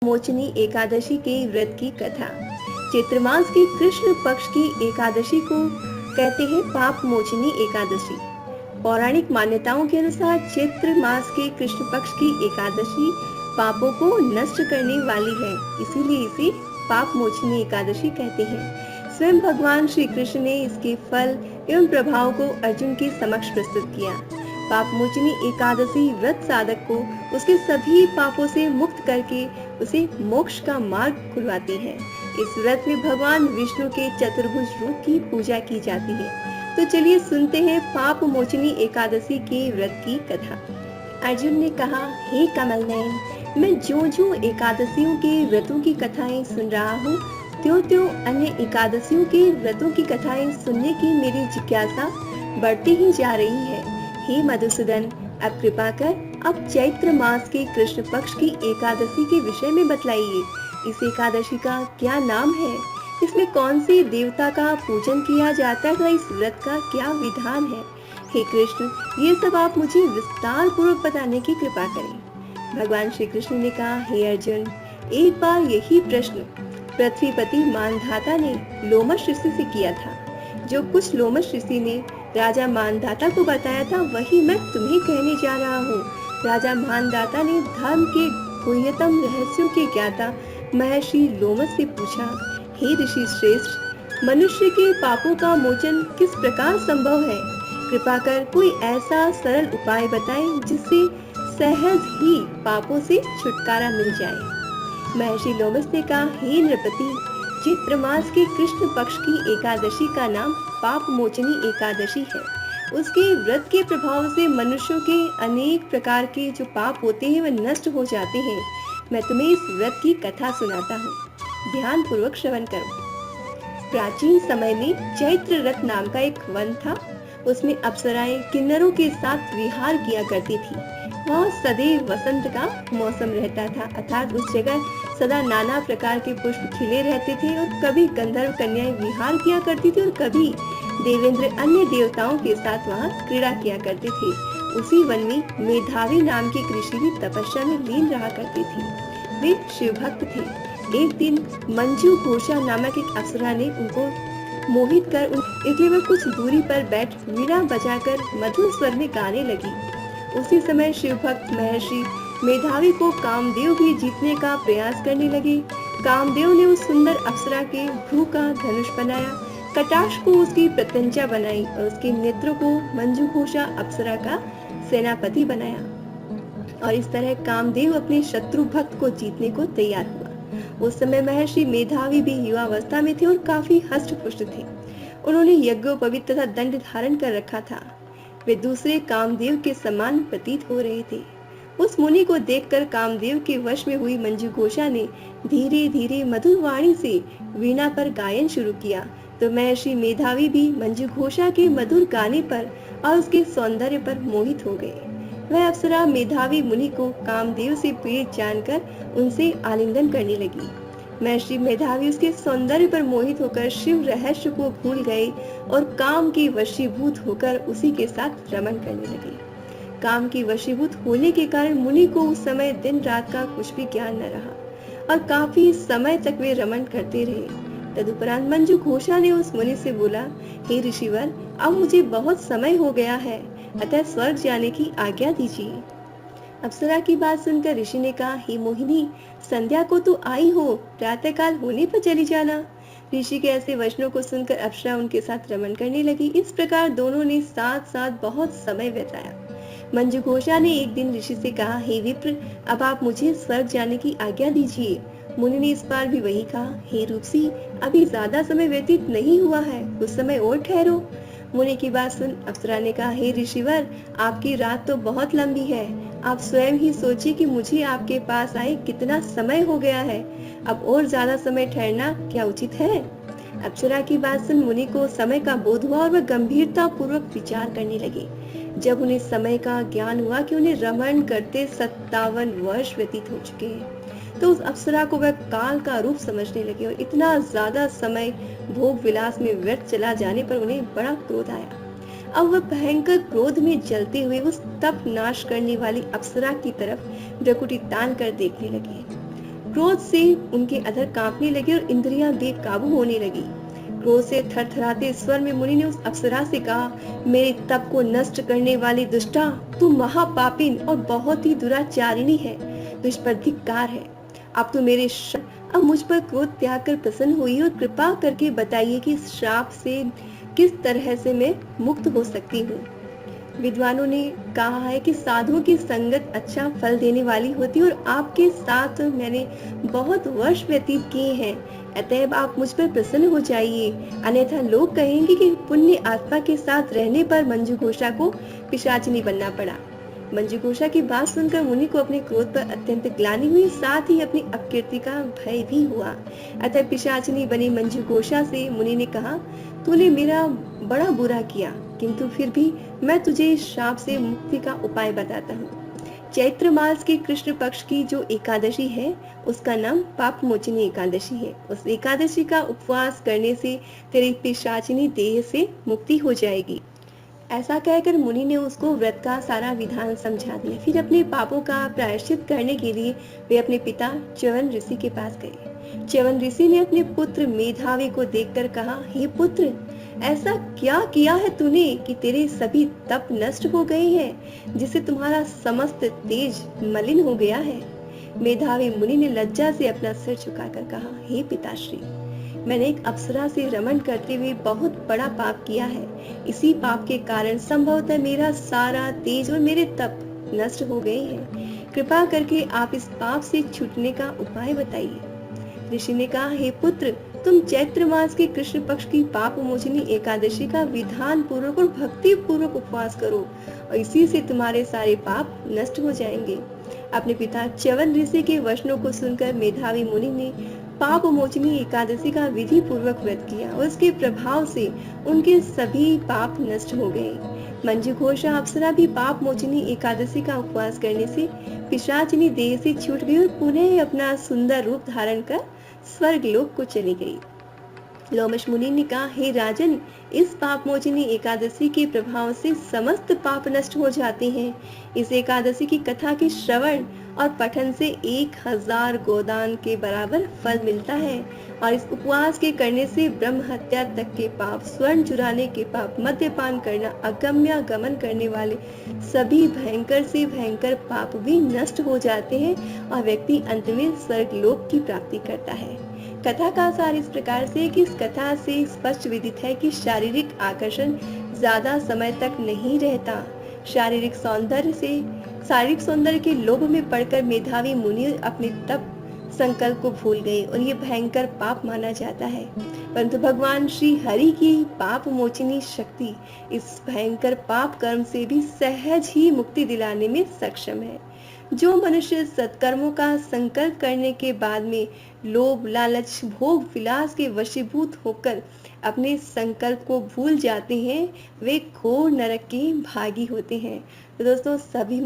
मोचनी एकादशी के व्रत की कथा। चैत्र मास की कृष्ण पक्ष की एकादशी को कहते हैं पाप मोचनी एकादशी। पौराणिक मान्यताओं के अनुसार चैत्र मास के कृष्ण पक्ष की एकादशी पापों को नष्ट करने वाली है, इसीलिए इसे पाप मोचनी एकादशी कहते हैं। स्वयं भगवान श्री कृष्ण ने इसके फल एवं प्रभाव को अर्जुन के समक्ष प्रस्तुत किया। पाप मोचनी एकादशी व्रत साधक को उसके सभी पापों से मुक्त करके उसे मोक्ष का मार्ग खुलवाती है। इस व्रत में भगवान विष्णु के चतुर्भुज रूप की पूजा की जाती है। तो चलिए सुनते हैं पाप मोचनी एकादशी के व्रत की कथा। अर्जुन ने कहा, हे कमल नयन, मैं जो एकादशियों के व्रतों की कथाएं सुन रहा हूँ, त्यों अन्य एकादशियों के व्रतों की कथाएं सुनने की मेरी जिज्ञासा बढ़ती ही जा रही है। हे मधुसूदन, अब कृपा कर अब चैत्र मास के कृष्ण पक्ष की एकादशी के विषय में बतलाइए। इस एकादशी का क्या नाम है? इसमें कौन से देवता का पूजन किया जाता है? इस व्रत का क्या विधान है? हे कृष्ण, ये सब आप मुझे विस्तार पूर्वक बताने की कृपा करें। भगवान श्री कृष्ण ने कहा, हे अर्जुन, एक बार यही प्रश्न पृथ्वीपति मानधाता ने लोमश ऋषि से किया था। जो कुछ लोमश ऋषि ने राजा मानधाता को बताया था, वही मैं तुम्हें कहने जा रहा हूँ। राजा मानधाता ने धर्म के गुह्यतम रहस्यों के ज्ञाता महर्षि लोमश से पूछा, हे ऋषि श्रेष्ठ, मनुष्य के पापों का मोचन किस प्रकार संभव है? कृपा कर कोई ऐसा सरल उपाय बताएं जिससे सहज ही पापों से छुटकारा मिल जाए। महर्षि लोमश ने कहा, हे नृपति, चैत्र मास के कृष्ण पक्ष की एकादशी का नाम पाप मोचनी एकादशी है। उसके व्रत के प्रभाव से मनुष्यों के अनेक प्रकार के जो पाप होते हैं वह नष्ट हो जाते हैं। मैं तुम्हें इस व्रत की कथा सुनाता हूँ, ध्यान पूर्वक श्रवण करो। प्राचीन समय में चैत्र रथ नाम का एक वन था। उसमें अप्सराएं किन्नरों के साथ विहार किया करती थी। वहाँ सदैव वसंत का मौसम रहता था, अर्थात उस जगह सदा नाना प्रकार के पुष्प खिले रहते थे और कभी गंधर्व कन्याएं विहार किया करती थी और कभी देवेंद्र अन्य देवताओं के साथ वहाँ क्रीड़ा किया करते थे। उसी वन में मेधावी नाम की एक ऋषि भी तपस्या में लीन रहा करती थी। वे शिव भक्त थे। एक दिन मंजू घोषा नामक एक अप्सरा ने उनको मोहित कर इसलिए वह कुछ दूरी पर बैठ वीणा बजाकर मधुर स्वर में गाने लगी। उसी समय शिव भक्त महर्षि मेधावी को कामदेव भी जीतने का प्रयास करने लगे। कामदेव ने उस सुंदर अप्सरा के भ्रू का धनुष बनाया, कटाक्ष को उसकी प्रत्यंचा बनाई और उसके नेत्रों को मंजू घोषा अप्सरा का सेनापति बनाया। और इस तरह कामदेव अपने शत्रु भक्त को जीतने को तैयार हुआ। उस समय महर्षि मेधावी भी युवावस्था में थे और काफी हष्ट पुष्ट थे। उन्होंने यज्ञोपवीत तथा दंड धारण कर रखा था। वे दूसरे कामदेव के समान प्रतीत हो रहे थे। उस मुनि को देखकर कामदेव के वश में हुई मंजू घोषा ने धीरे धीरे मधुर वाणी से वीणा पर गायन शुरू किया। तो महर्षि मेधावी भी मंजू घोषा के मधुर गाने पर और उसके सौंदर्य पर मोहित हो गए। वह अप्सरा मेधावी मुनि को कामदेव से पीड़ित जानकर उनसे आलिंगन करने लगी। महर्षि मेधावी उसके सौंदर्य पर मोहित होकर शिव रहस्य को भूल गए और काम की वशीभूत होकर उसी के साथ रमन करने लगे। काम की वशीभूत होने के कारण मुनि को उस समय दिन रात का कुछ भी ज्ञान न रहा और काफी समय तक वे रमन करते रहे। तदुपरांत मंजू घोषा ने उस मुनि से बोला, हे ऋषिवर, अब मुझे बहुत समय हो गया है, अतः स्वर्ग जाने की आज्ञा दीजिए। अप्सरा की बात सुनकर ऋषि ने कहा, हे मोहिनी, संध्या को तो आई हो, प्रातः काल होने पर चली जाना। ऋषि के ऐसे वचनों को सुनकर अप्सरा उनके साथ रमन करने लगी। इस प्रकार दोनों ने साथ साथ बहुत समय बिताया। मंजू घोषा ने एक दिन ऋषि से कहा, हे विप्र, अब आप मुझे स्वर्ग जाने की आज्ञा दीजिए। मुनि ने इस बार भी वही कहा, हे रूपसी, अभी ज्यादा समय व्यतीत नहीं हुआ है, कुछ समय और ठहरो। मुनि की बात सुन अप्सरा ने कहा, हे ऋषिवर, आपकी रात तो बहुत लंबी है, आप स्वयं ही सोचिए कि मुझे आपके पास आए कितना समय हो गया है, अब और ज्यादा समय ठहरना क्या उचित है? अप्सरा की बात सुन मुनि को समय का बोध हुआ और वह गंभीरता पूर्वक विचार करने लगे। जब उन्हें समय का ज्ञान हुआ कि उन्हें रमण करते 57 वर्ष व्यतीत हो चुके हैं, तो उस अप्सरा को वह काल का रूप समझने लगे और इतना ज्यादा समय भोग विलास में व्यर्थ चला जाने पर उन्हें बड़ा क्रोध आया। अब वह भयंकर क्रोध में जलते हुए उस तप नाश करने वाली अप्सरा की तरफ भ्रकुटी तान कर देखने लगे। क्रोध से उनके अधर कांपने लगे और इंद्रियां बेकाबू होने लगी। क्रोध से थरथराते स्वर में मुनि ने उस अप्सरा से कहा, मेरे तप को नष्ट करने वाली दुष्टा, तू महापापिन और बहुत ही दुराचारिणी है, तुझ पर धिक्कार है। अब तो मेरे अब मुझ पर क्रोध त्याग कर प्रसन्न हुई और कृपा करके बताइए कि इस श्राप से किस तरह से मैं मुक्त हो सकती हूँ। विद्वानों ने कहा है कि साधुओं की संगत अच्छा फल देने वाली होती है और आपके साथ मैंने बहुत वर्ष व्यतीत किए हैं, अतएव आप मुझ पर प्रसन्न हो जाइए, अन्यथा लोग कहेंगे कि पुण्य आत्मा के साथ रहने पर मंजू घोषा को पिशाचिनी बनना पड़ा। मंजू घोषा की बात सुनकर मुनि को अपने क्रोध पर अत्यंत ग्लानि हुई, साथ ही अपनी अपकीर्ति का भय भी हुआ। अतः पिशाचिनी बनी मंजू घोषा से मुनि ने कहा, तूने मेरा बड़ा बुरा किया, किंतु फिर भी मैं तुझे इस श्राप से मुक्ति का उपाय बताता हूँ। चैत्र मास की कृष्ण पक्ष की जो एकादशी है उसका नाम पाप मोचनी एकादशी है। उस एकादशी का उपवास करने से तेरी पिशाचिनी देह से मुक्ति हो जाएगी। ऐसा कहकर मुनि ने उसको व्रत का सारा विधान समझा दिया। फिर अपने पापों का प्रायश्चित करने के लिए वे अपने पिता च्यवन ऋषि के पास गए। च्यवन ऋषि ने अपने पुत्र मेधावी को देखकर कहा, हे पुत्र, ऐसा क्या किया है तूने कि तेरे सभी तप नष्ट हो गए हैं, जिससे तुम्हारा समस्त तेज मलिन हो गया है। मेधावी मुनि ने लज्जा से अपना सिर झुकाकर कहा, हे पिताश्री, मैंने एक अप्सरा से रमण करते हुए बहुत बड़ा पाप किया है। इसी पाप के कारण संभवतः मेरा सारा तेज और मेरे तप नष्ट हो गए हैं। कृपा करके आप इस पाप से छूटने का उपाय बताइए। ऋषि ने कहा, हे पुत्र, तुम चैत्र मास के कृष्ण पक्ष की पाप मोचनी एकादशी का विधान पूर्वक और भक्ति पूर्वक उपवास करो और इसी से तुम्हारे सारे पाप नष्ट हो जाएंगे। अपने पिता च्यवन ऋषि के वचनों को सुनकर मेधावी मुनि ने पाप मोचनी एकादशी का विधि पूर्वक व्रत किया और उसके प्रभाव से उनके सभी पाप नष्ट हो गए। मंजू घोषा अप्सरा भी पाप मोचनी एकादशी का उपवास करने से पिशाचिनी देह से छूट गई और पुनः अपना सुंदर रूप धारण कर स्वर्ग लोक को चली गई। लोमश मुनि ने कहा, हे राजन, इस पाप मोचनी एकादशी के प्रभाव से समस्त पाप नष्ट हो जाते हैं। इस एकादशी की कथा के श्रवण और पठन से 1000 गोदान के बराबर फल मिलता है और इस उपवास के करने से ब्रह्म हत्या तक के पाप, स्वर्ण चुराने के पाप, मद्यपान करना, अगम्य गमन करने वाले सभी भयंकर से भयंकर पाप भी नष्ट हो जाते हैं और व्यक्ति अंत में स्वर्ग लोक की प्राप्ति करता है। कथा का सार इस प्रकार से कि इस कथा से स्पष्ट विदित है कि शारीरिक आकर्षण ज्यादा समय तक नहीं रहता। शारीरिक सौंदर्य के लोभ में पड़कर मेधावी मुनि अपने तप संकल्प को भूल गए और ये भयंकर पाप माना जाता है। परंतु भगवान श्री हरि की पाप मोचनी शक्ति इस भयंकर पाप कर्म से भी सहज ही मुक्ति दिलाने में सक्षम है। जो मनुष्य सत्कर्मों का संकल्प करने के बाद में लोभ, लालच, भोग विलास के वशीभूत होकर अपने संकल्प को भूल जाते हैं, वे घोर नरक के भागी होते हैं। तो दोस्तों,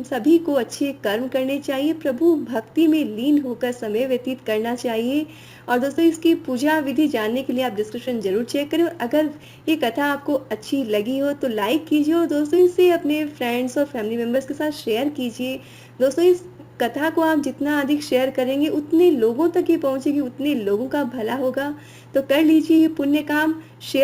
सभी को अच्छे कर्म करने चाहिए, प्रभु भक्ति में लीन होकर समय व्यतीत करना चाहिए। और दोस्तों, इसकी पूजा विधि जानने के लिए आप डिस्क्रिप्शन जरूर चेक करें और अगर ये कथा आपको अच्छी लगी हो तो लाइक कीजिए और दोस्तों इसे अपने फ्रेंड्स और फैमिली मेंबर्स के साथ शेयर कीजिए। दोस्तों, इस कथा को आप जितना अधिक शेयर करेंगे उतने लोगों तक ये पहुंचेगी, उतने लोगों का भला होगा। तो कर लीजिए ये पुण्य काम। शेयर